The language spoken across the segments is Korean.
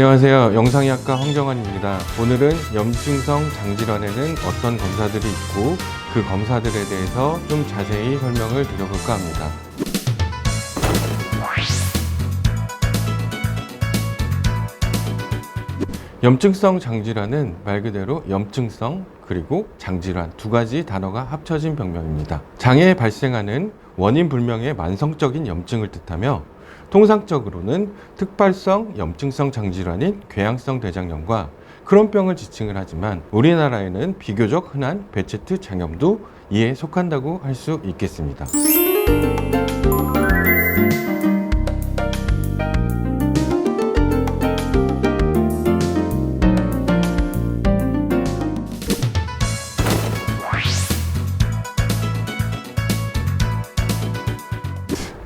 안녕하세요. 영상의학과 황정환입니다. 오늘은 염증성 장질환에는 어떤 검사들이 있고 그 검사들에 대해서 좀 자세히 설명을 드려볼까 합니다. 염증성 장질환은 말 그대로 염증성 그리고 장질환 두 가지 단어가 합쳐진 병명입니다. 장애에 발생하는 원인 불명의 만성적인 염증을 뜻하며 통상적으로는 특발성 염증성 장질환인 궤양성 대장염과 크론병을 지칭을 하지만 우리나라에는 비교적 흔한 베체트 장염도 이에 속한다고 할 수 있겠습니다.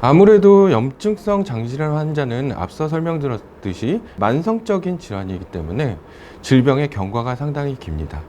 아무래도 염증성 장질환 환자는 앞서 설명드렸듯이 만성적인 질환이기 때문에 질병의 경과가 상당히 깁니다.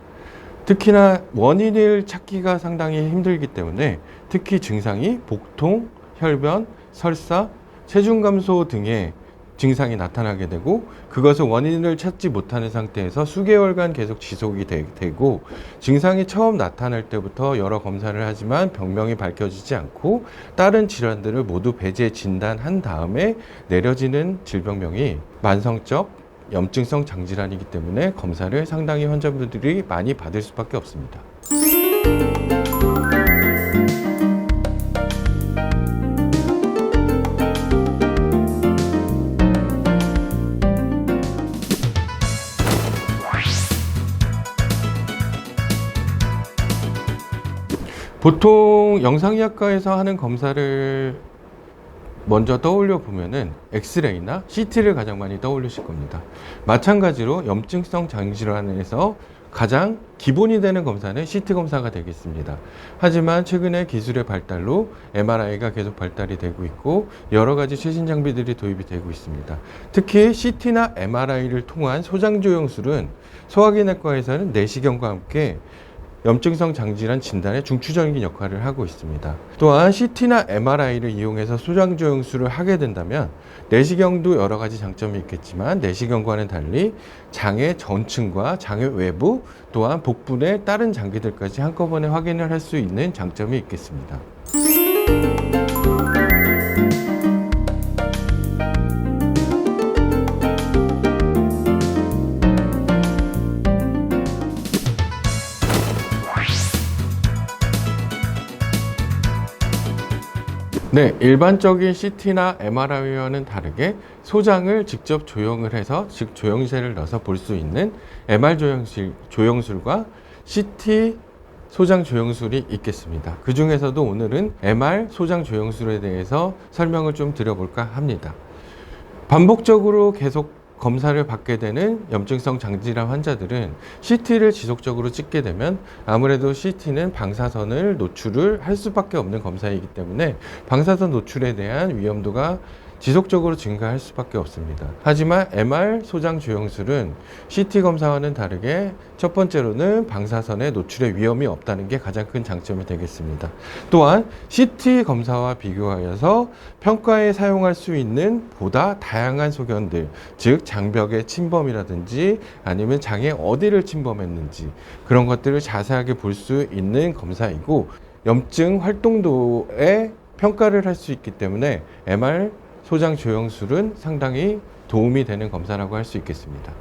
특히나 원인을 찾기가 상당히 힘들기 때문에 특히 증상이 복통, 혈변, 설사, 체중 감소 등의 증상이 나타나게 되고 그것을 원인을 찾지 못하는 상태에서 수개월간 계속 지속이 되고 증상이 처음 나타날 때부터 여러 검사를 하지만 병명이 밝혀지지 않고 다른 질환들을 모두 배제 진단한 다음에 내려지는 질병명이 만성적 염증성 장질환이기 때문에 검사를 상당히 환자분들이 많이 받을 수밖에 없습니다. 보통 영상의학과에서 하는 검사를 먼저 떠올려 보면은 엑스레이나 CT를 가장 많이 떠올리실 겁니다. 마찬가지로 염증성 장질환에서 가장 기본이 되는 검사는 CT 검사가 되겠습니다. 하지만 최근에 기술의 발달로 MRI가 계속 발달이 되고 있고 여러 가지 최신 장비들이 도입이 되고 있습니다. 특히 CT나 MRI를 통한 소장조영술은 소화기내과에서는 내시경과 함께 염증성 장질환 진단에 중추적인 역할을 하고 있습니다. 또한 CT나 MRI를 이용해서 소장조영술을 하게 된다면 내시경도 여러 가지 장점이 있겠지만 내시경과는 달리 장의 전층과 장의 외부 또한 복부의 다른 장기들까지 한꺼번에 확인을 할 수 있는 장점이 있겠습니다. 네, 일반적인 CT나 MRI와는 다르게 소장을 직접 조영을 해서 즉 조영세를 넣어서 볼 수 있는 MR 조영술과 CT 소장 조영술이 있겠습니다. 그 중에서도 오늘은 MR 소장 조영술에 대해서 설명을 좀 드려볼까 합니다. 반복적으로 계속 검사를 받게 되는 염증성 장질환 환자들은 CT를 지속적으로 찍게 되면 아무래도 CT는 방사선을 노출을 할 수밖에 없는 검사이기 때문에 방사선 노출에 대한 위험도가 지속적으로 증가할 수밖에 없습니다. 하지만 MR 소장 조영술은 CT 검사와는 다르게 첫 번째로는 방사선의 노출의 위험이 없다는 게 가장 큰 장점이 되겠습니다. 또한 CT 검사와 비교하여서 평가에 사용할 수 있는 보다 다양한 소견들, 즉 장벽의 침범이라든지 아니면 장의 어디를 침범했는지 그런 것들을 자세하게 볼 수 있는 검사이고 염증 활동도에 평가를 할 수 있기 때문에 MR 소장 조영술은 상당히 도움이 되는 검사라고 할 수 있겠습니다.